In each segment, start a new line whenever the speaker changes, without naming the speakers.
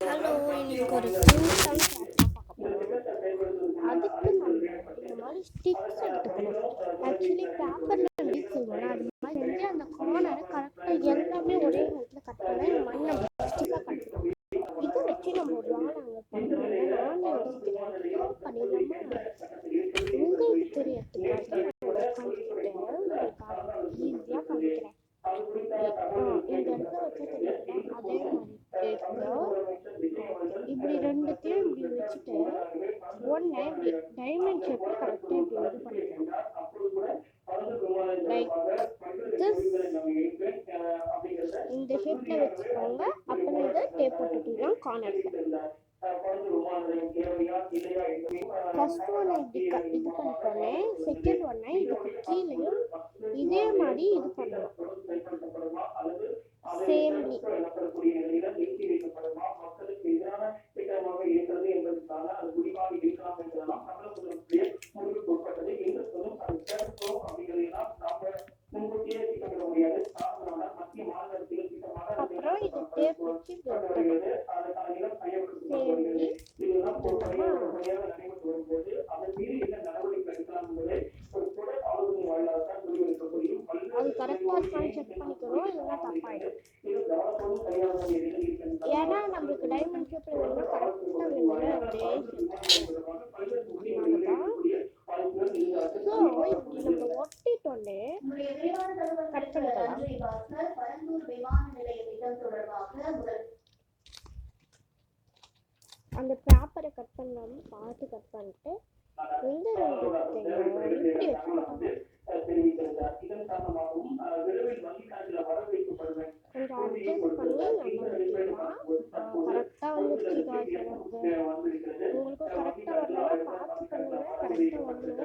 Hello, இன்னைக்கு ஒரு க்யூட்டான கிளாஸ் தான் பார்க்க போகிறோம். அதுக்கு நம்ம இந்த மாதிரி ஸ்டிக்ஸ் எடுத்துக்கணும். ஆக்சுவலி பேப்பரில் எப்படி செய்வோம்னா அது மாதிரி செஞ்சு அந்த கார்னரை கரெக்டாக எல்லாமே ஒரே நேரத்தில் கட் பண்ண இந்த மாதிரி நம்ம ஸ்டிக்காக கட்டணும். இதை வச்சு நம்ம ஒரு நாள் பண்ணலாம். நான் யோசிக்கிறேன் பண்ணிடலாமா? உங்களுக்கு தெரியறதுக்காக நான் உட்காந்துக்கிட்டு உங்களுக்கு ஈஸியாக காமிக்கிறேன். இந்த இடத்துல வச்சு தெரிஞ்சுக்கிறேன். அதே மாதிரி இப்படி ரெண்டுத்தையும் இப்படி வச்சுட்டு ஒன்று இப்படி டைமண்ட் ஷேப்பில் கரெக்டாக இப்படி இது பண்ணிக்கலாம். லைக் திஸ் இந்த ஷேப்பில் வச்சுக்கோங்க. அப்புறம் இதை டேப் போட்டுக்கலாம் கார்னர்ஸில். ஃபர்ஸ்ட் ஒன்று இது பண்ணிட்டோன்னே செகண்ட் ஒன்னை இதுக்கு கீழேயும் இதே மாதிரி இது பண்ணலாம். சேம்லி அப்புறம் இது டேப் வச்சு அது கரெக்டாக இருக்கான்னு செக் பண்ணிக்கணும், இல்லைன்னா தப்பாயிடும். ஏன்னா நம்மளுக்கு டைமண்ட் ஷேப்பில் வேணும்னா கரெக்டாக வேணும் ஒரே ஸோ இப்படி நம்ம ஒட்டிட்டோன்னே கட் பண்ணிக்கலாம். அந்த பேப்பரை கட் பண்ணாமல் பார்த்து கட் பண்ணிட்டு எந்த ரெண்டு இப்படி வச்சுக்கணும். கொஞ்சம் அட்ஜஸ்ட் பண்ணி நம்ம கரெக்டாக வந்துருச்சு காய்ச்சி எனக்கு. உங்களுக்கு கரெக்டாக வரலாம் பார்த்து பண்ணுங்க, கரெக்டாக வரணும்.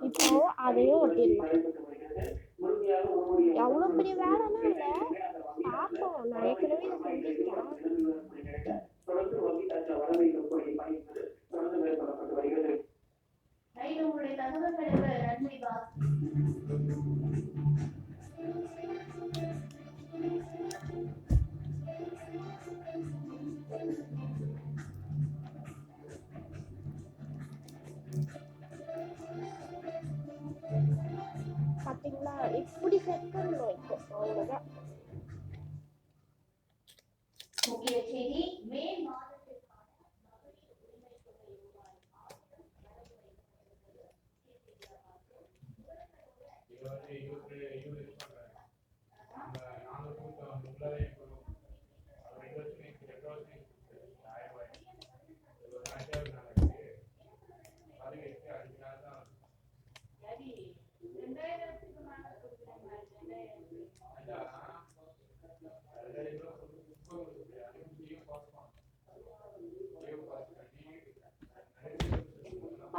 இப்போ அதையும் ஒட்டிடலாம். எவ்வளோ பெரிய வேலைலாம் இல்லை, பார்ப்போம். நான் ஏற்கனவே இதை செஞ்சுருக்கேன். பார்த்தீங்களா, இப்படி செட் பண்ணணும். இப்போ அவ்வளோதான். முக்கிய செய்தி, மே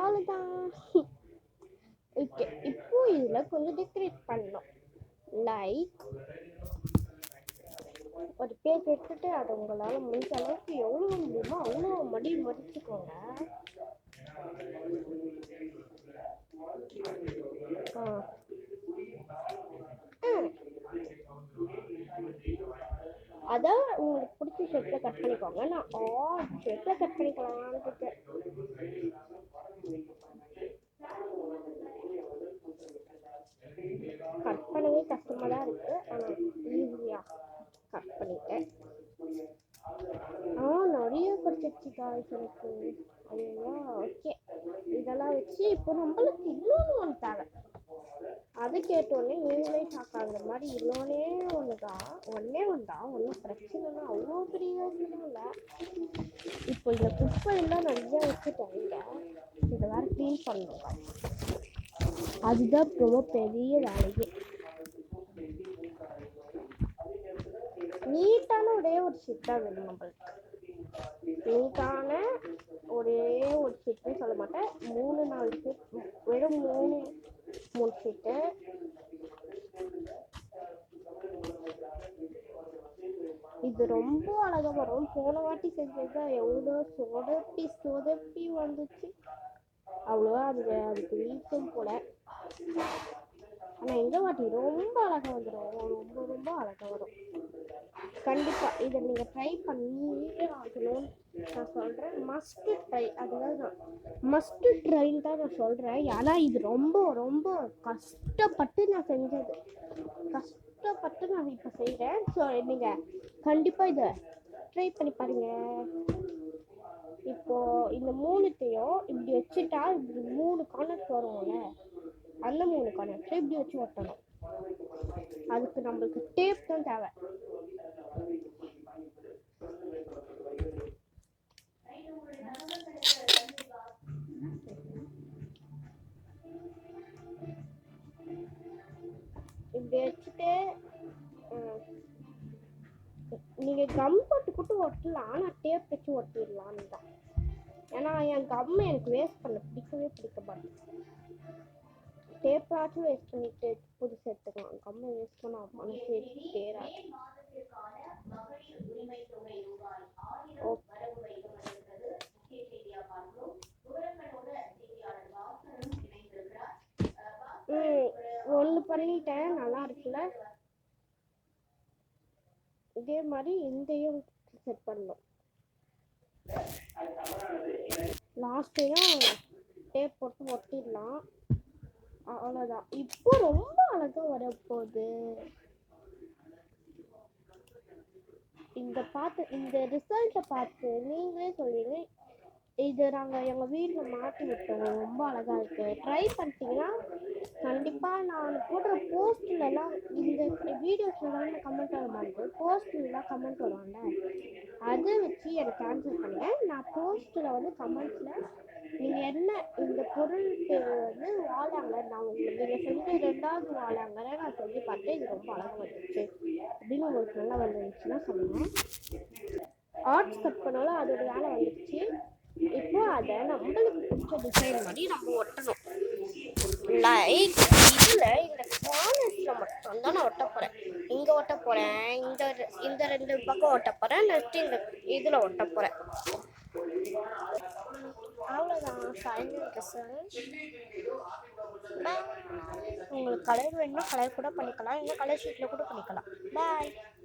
அவ்வளோதான். ஓகே, இப்போ இதில் கொஞ்சம் டெக்கரேட் பண்ணணும். லைக் ஒரு பேஜ் எடுத்துட்டு அதை உங்களால் முடிஞ்ச அளவுக்கு எவ்வளோ முடியுமோ அவ்வளோ மடிச்சுக்கோங்க. அதை உங்களுக்கு பிடிச்ச ஷேப்பில் கட் பண்ணிக்கோங்க. நான் ஆட் ஷேப்பில் கட் பண்ணிக்கலாம்னு இருக்கேன். கட் பண்ணவே கஷ்டமாக தான் இருக்குது, ஆனால் ஈஸியாக கட் பண்ணிட்டேன். நிறைய கிடைச்சிருச்சு காய்ஸ் எனக்கு. ஐயா, ஓகே, இதெல்லாம் வச்சு இப்போ நம்மளுக்கு இன்னொன்று ஒன்று தேவை. அது கேட்டோடனே நீங்களே சாக்காத மாதிரி இன்னொன்னே ஒன்று தான், ஒன்றே ஒன்றும் பிரச்சனைனா அவ்வளோ பெரிய யோசனை இல்லை. இப்போ இந்த குப்பை எல்லாம் நிறைய வச்சுட்டாங்க, இதை வேறு க்ளீன் பண்ணணும். அதுதான் ரொம்ப பெரிய வேலையே. நீட்டான ஒரே ஒரு ஷீட் தான் வேணும் நம்மளுக்கு. நீட்டான ஒரே ஒரு ஷீட்னு சொல்ல மாட்டேன், 3-4 ஷீட், வெறும் 3 ஷீட்டு. இது ரொம்ப அழகா வரும். போன வாட்டி செஞ்சது எவ்வளோ சொதப்பி வந்துச்சு. அவ்வளோவா அதுக்கு வீட்டும் போல. ஆனால் இந்த வாட்டி ரொம்ப அழகா வந்துடும். ரொம்ப அழகா வரும். கண்டிப்பாக இதை நீங்கள் ட்ரை பண்ணியே ஆகணும்னு நான் சொல்கிறேன். Must try. அதுதான் மஸ்ட்டு ட்ரைன்னு தான் நான் சொல்கிறேன். ஏன்னா இது ரொம்ப கஷ்டப்பட்டு நான் செஞ்சது. கஷ்டப்பட்டு நான் இப்போ செய்கிறேன். ஸோ நீங்கள் கண்டிப்பாக இதை ட்ரை பண்ணி பாருங்க. இப்போது இந்த 3த்தையும் இப்படி வச்சுட்டா இப்படி 3 கார்னர்ஸ் வரும்ல, அந்த 3 கார்னர்ஸை இப்படி வச்சு ஒட்டணும். அதுக்கு நம்மளுக்கு டேப் தான் தேவை. இப்படி வச்சுட்டு நீங்கள் கம் போட்டு ஒட்டலாம். நான் டேப் வச்சு ஒட்டிடலான்னு தான். ஏன்னா என் கம்மை எனக்கு வேஸ்ட் பண்ண பிடிக்க மாட்டேன். டேப்பாச்சும் வேஸ்ட் பண்ணிட்டு புதுசு எடுத்துக்கலாம். கம்மை வேஸ்ட் பண்ண மனசு தேராது. ஒன்று பண்ணிட்டேன், நல்லா இருக்குல்ல. இதே மாதிரி இந்தையும் செட் பண்ணணும். லாஸ்ட்டையும் டேப் போட்டு ஒட்டிடலாம். அவ்வளோதான். இப்போ ரொம்ப அழகாக வரப்போகுது. இந்த ரிசல்ட்டை பார்த்து நீங்களே சொல்லுவீங்க, இது நாங்கள் எங்கள் வீட்டில் மாட்டி விட்டோம், ரொம்ப அழகாக இருக்குது. ட்ரை பண்ணிட்டீங்கன்னா கண்டிப்பாக நான் போடுற போஸ்ட்லலாம் இந்த வீடியோஸ்லாம் கமெண்ட் வர மாதிரி போஸ்ட்லாம் கமெண்ட் வருவாங்க. அதை வச்சு எனக்கு ஆன்சர் பண்ணுங்கள். நான் போஸ்ட்டில் வந்து கமெண்ட்ஸில் நீங்கள் என்ன இந்த பொருள் வந்து வாழாங்கர், நான் நீங்கள் செஞ்ச 2வது வாழாங்கரை நான் செஞ்சு பார்த்தேன், இது ரொம்ப அழகாக வந்துச்சு அப்படின்னு உங்களுக்கு நல்லா வந்துருந்துச்சுன்னா சொல்லுங்கள். ஆர்ட்ஸ் கட் பண்ணாலும் அதோட வேலை வந்துடுச்சு. இப்போ அதை நம்மளுக்கு பிடிச்ச டிசைன் மாதிரி நம்ம ஒட்டணும். லைக் இதில் இந்த கார்னர்ஸில் மட்டும்தான் நான் ஒட்ட போகிறேன். இங்கே ஒட்ட போகிறேன், இந்த 2 பக்கம் ஒட்ட போகிறேன், நெக்ஸ்ட் இந்த இதில் ஒட்ட போகிறேன். அவ்வளோதான் ஃபைனல் ரிசல்ட். உங்களுக்கு கலர் வேணும்னா கலர் கூட பண்ணிக்கலாம், இல்லை கலர் ஷீட்டில் கூட பண்ணிக்கலாம். பாய்.